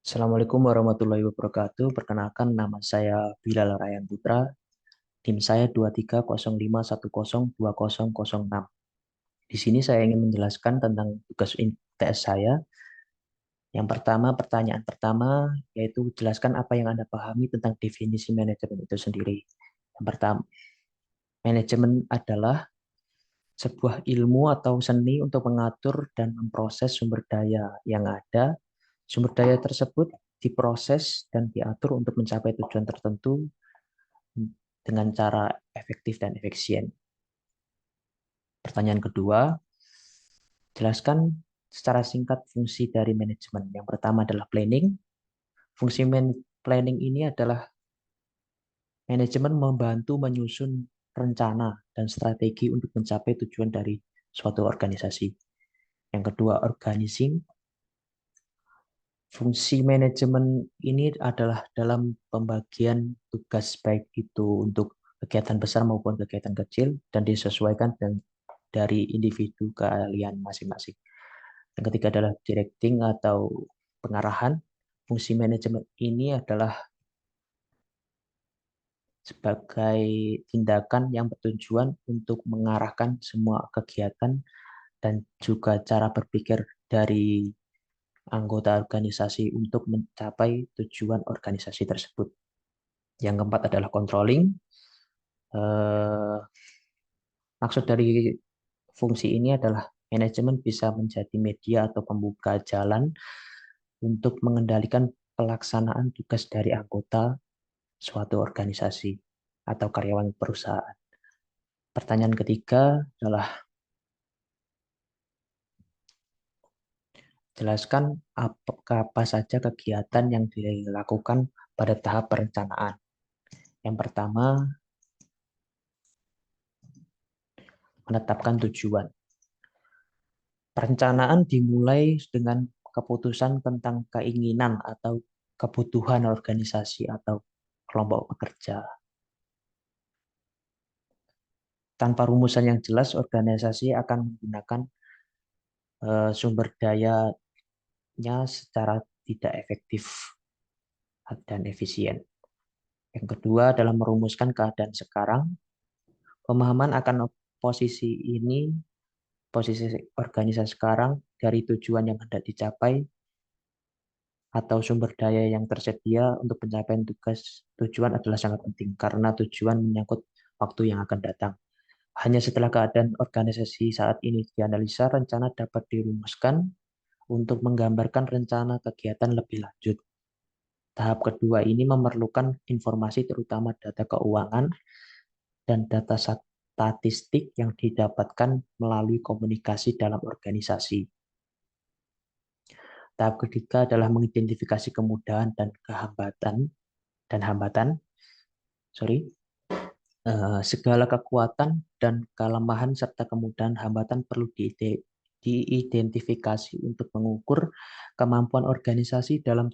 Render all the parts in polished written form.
Assalamualaikum warahmatullahi wabarakatuh. Perkenalkan, nama saya Bilal Ryan Putra. Tim saya 2305102006. Di sini saya ingin menjelaskan tentang tugas ITS saya. Yang pertama, pertanyaan pertama, yaitu jelaskan apa yang Anda pahami tentang definisi manajemen itu sendiri. Yang pertama, manajemen adalah sebuah ilmu atau seni untuk mengatur dan memproses sumber daya yang ada. Sumber daya tersebut diproses dan diatur untuk mencapai tujuan tertentu dengan cara efektif dan efisien. Pertanyaan kedua, jelaskan secara singkat fungsi dari manajemen. Yang pertama adalah planning. Fungsi planning ini adalah manajemen membantu menyusun rencana dan strategi untuk mencapai tujuan dari suatu organisasi. Yang kedua, organizing. Fungsi manajemen ini adalah dalam pembagian tugas baik itu untuk kegiatan besar maupun kegiatan kecil dan disesuaikan dari individu keahlian masing-masing. Yang ketiga adalah directing atau pengarahan. Fungsi manajemen ini adalah sebagai tindakan yang bertujuan untuk mengarahkan semua kegiatan dan juga cara berpikir dari anggota organisasi untuk mencapai tujuan organisasi tersebut. Yang keempat adalah controlling. Eh, Maksud dari fungsi ini adalah manajemen bisa menjadi media atau pembuka jalan untuk mengendalikan pelaksanaan tugas dari anggota suatu organisasi atau karyawan perusahaan. Pertanyaan ketiga adalah jelaskan apa saja kegiatan yang dilakukan pada tahap perencanaan. Yang pertama, menetapkan tujuan. Perencanaan dimulai dengan keputusan tentang keinginan atau kebutuhan organisasi atau kelompok pekerja. Tanpa rumusan yang jelas, organisasi akan menggunakan sumber dayanya secara tidak efektif dan efisien. Yang kedua, dalam merumuskan keadaan sekarang, pemahaman akan posisi organisasi sekarang dari tujuan yang hendak dicapai atau sumber daya yang tersedia untuk pencapaian tujuan adalah sangat penting karena tujuan menyangkut waktu yang akan datang. Hanya setelah keadaan organisasi saat ini dianalisa, rencana dapat dirumuskan untuk menggambarkan rencana kegiatan lebih lanjut. Tahap kedua ini memerlukan informasi terutama data keuangan dan data statistik yang didapatkan melalui komunikasi dalam organisasi. Tahap ketiga adalah mengidentifikasi kemudahan dan hambatan. Segala kekuatan dan kelemahan serta kemudahan hambatan perlu diidentifikasi untuk mengukur kemampuan organisasi dalam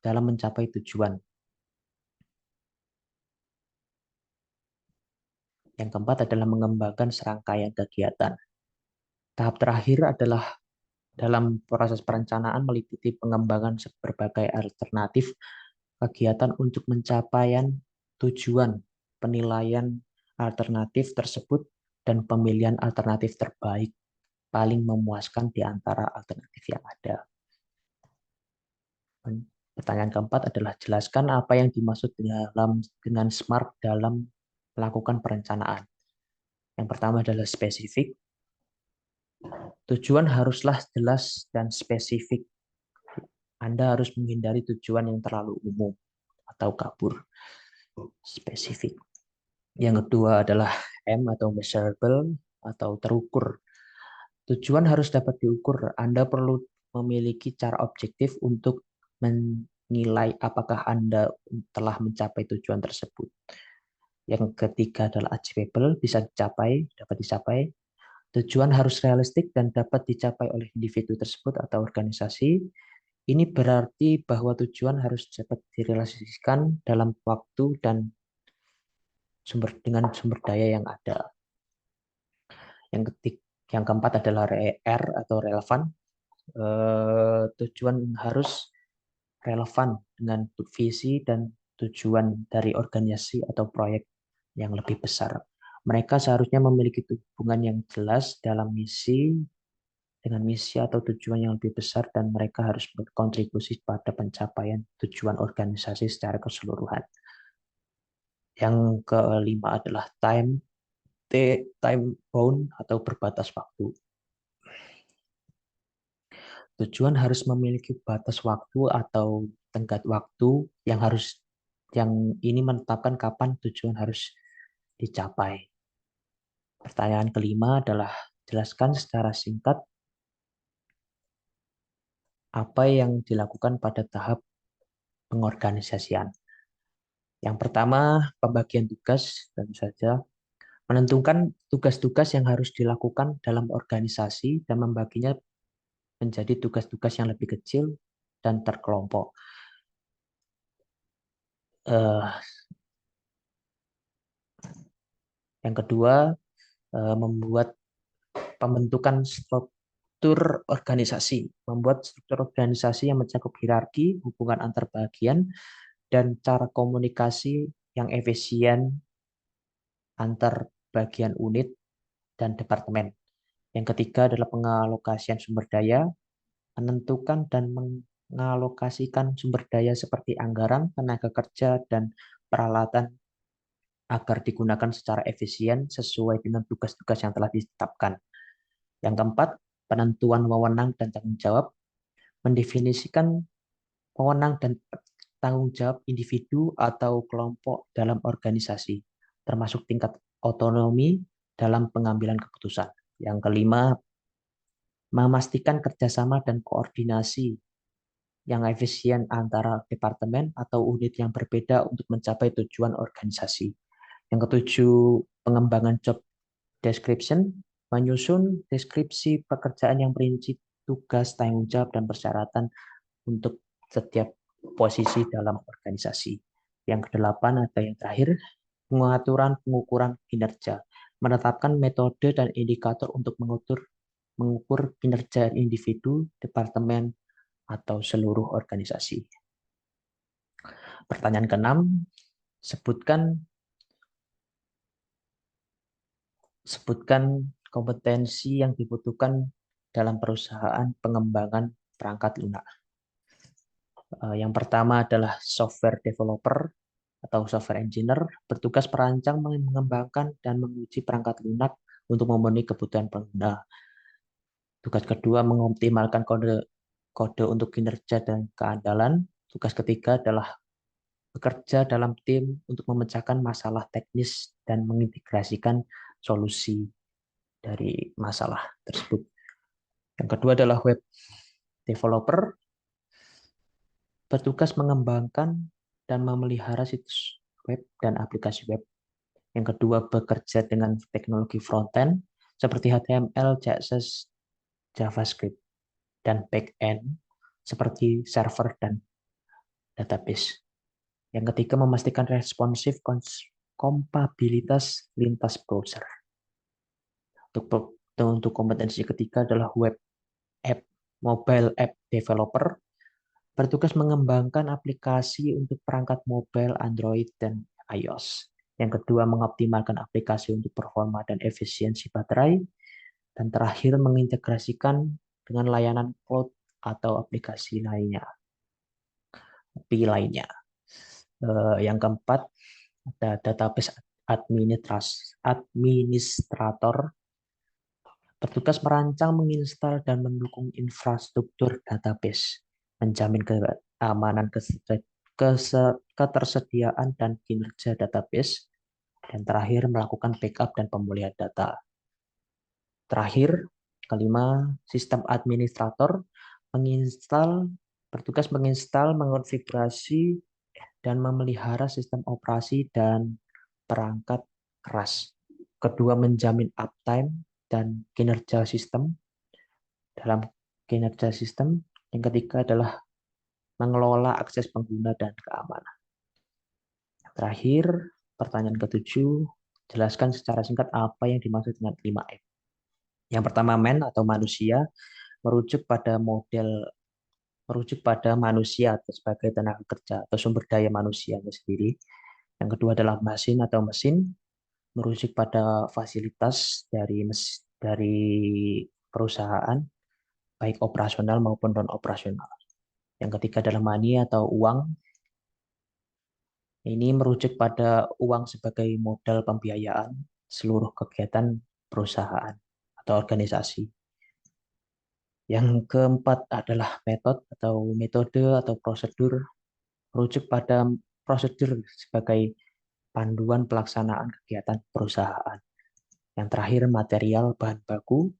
mencapai tujuan. Yang keempat adalah mengembangkan serangkaian kegiatan. Tahap terakhir adalah dalam proses perencanaan meliputi pengembangan berbagai alternatif kegiatan untuk pencapaian tujuan, penilaian alternatif tersebut, dan pemilihan alternatif terbaik paling memuaskan di antara alternatif yang ada. Pertanyaan keempat adalah jelaskan apa yang dimaksud dengan SMART dalam melakukan perencanaan. Yang pertama adalah spesifik. Tujuan haruslah jelas dan spesifik. Anda harus menghindari tujuan yang terlalu umum atau kabur. Spesifik. Yang kedua adalah M atau measurable atau terukur. Tujuan harus dapat diukur. Anda perlu memiliki cara objektif untuk menilai apakah Anda telah mencapai tujuan tersebut. Yang ketiga adalah achievable, dapat dicapai. Tujuan harus realistik dan dapat dicapai oleh individu tersebut atau organisasi. Ini berarti bahwa tujuan harus dapat direalisasikan dalam waktu dan dengan sumber daya yang ada. Yang keempat adalah R atau relevan. Tujuan harus relevan dengan visi dan tujuan dari organisasi atau proyek yang lebih besar. Mereka seharusnya memiliki hubungan yang jelas dalam dengan misi atau tujuan yang lebih besar, dan mereka harus berkontribusi pada pencapaian tujuan organisasi secara keseluruhan. Yang kelima adalah time bound atau berbatas waktu. Tujuan harus memiliki batas waktu atau tenggat waktu yang ini menetapkan kapan tujuan harus dicapai. Pertanyaan kelima adalah jelaskan secara singkat apa yang dilakukan pada tahap pengorganisasian. Yang pertama, pembagian tugas, tentu saja. Menentukan tugas-tugas yang harus dilakukan dalam organisasi dan membaginya menjadi tugas-tugas yang lebih kecil dan terkelompok. Yang kedua, membuat pembentukan struktur organisasi. Membuat struktur organisasi yang mencakup hierarki, hubungan antar bagian, dan cara komunikasi yang efisien antar bagian unit dan departemen. Yang ketiga adalah pengalokasian sumber daya, menentukan dan mengalokasikan sumber daya seperti anggaran, tenaga kerja, dan peralatan agar digunakan secara efisien sesuai dengan tugas-tugas yang telah ditetapkan. Yang keempat, penentuan wewenang dan tanggung jawab, mendefinisikan wewenang dan tanggung jawab individu atau kelompok dalam organisasi, termasuk tingkat otonomi dalam pengambilan keputusan. Yang kelima, memastikan kerjasama dan koordinasi yang efisien antara departemen atau unit yang berbeda untuk mencapai tujuan organisasi. Yang ketujuh, pengembangan job description, menyusun deskripsi pekerjaan yang merinci tugas, tanggung jawab, dan persyaratan untuk setiap posisi dalam organisasi. Yang kedelapan atau yang terakhir, pengaturan pengukuran kinerja, menetapkan metode dan indikator untuk mengukur kinerja individu, departemen, atau seluruh organisasi. Pertanyaan keenam, sebutkan kompetensi yang dibutuhkan dalam perusahaan pengembangan perangkat lunak. Yang pertama adalah software developer atau software engineer, bertugas merancang, mengembangkan, dan menguji perangkat lunak untuk memenuhi kebutuhan pengguna. Tugas kedua, mengoptimalkan kode untuk kinerja dan keandalan. Tugas ketiga adalah bekerja dalam tim untuk memecahkan masalah teknis dan mengintegrasikan solusi dari masalah tersebut. Yang kedua adalah web developer, bertugas mengembangkan dan memelihara situs web dan aplikasi web. Yang kedua, bekerja dengan teknologi frontend seperti HTML, CSS, JavaScript, dan backend seperti server dan database. Yang ketiga, memastikan responsif kompatibilitas lintas browser. Untuk kompetensi ketiga adalah mobile app developer, bertugas mengembangkan aplikasi untuk perangkat mobile Android dan iOS. Yang kedua, mengoptimalkan aplikasi untuk performa dan efisiensi baterai. Dan terakhir, mengintegrasikan dengan layanan cloud atau aplikasi lainnya. Yang keempat, ada database administrator, bertugas merancang, menginstal, dan mendukung infrastruktur database, menjamin keamanan, ketersediaan, dan kinerja database, dan terakhir melakukan backup dan pemulihan data. Terakhir, kelima, sistem administrator, bertugas menginstal, mengonfigurasi, dan memelihara sistem operasi dan perangkat keras. Kedua, menjamin uptime dan kinerja sistem. Dalam kinerja sistem, yang ketiga adalah mengelola akses pengguna dan keamanan. Terakhir, pertanyaan ketujuh, jelaskan secara singkat apa yang dimaksud dengan 5M. Yang pertama, man atau manusia, merujuk pada model merujuk pada manusia atau sebagai tenaga kerja atau sumber daya manusianya sendiri. Yang kedua adalah mesin atau mesin, merujuk pada fasilitas dari perusahaan, baik operasional maupun non-operasional. Yang ketiga adalah money atau uang. Ini merujuk pada uang sebagai modal pembiayaan seluruh kegiatan perusahaan atau organisasi. Yang keempat adalah metode atau prosedur, merujuk pada prosedur sebagai panduan pelaksanaan kegiatan perusahaan. Yang terakhir, material bahan baku.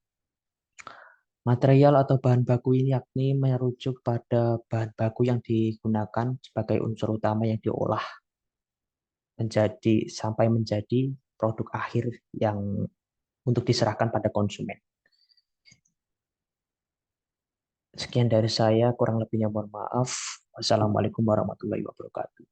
Material atau bahan baku ini yakni merujuk pada bahan baku yang digunakan sebagai unsur utama yang diolah sampai menjadi produk akhir yang untuk diserahkan pada konsumen. Sekian dari saya, kurang lebihnya mohon maaf. Wassalamualaikum warahmatullahi wabarakatuh.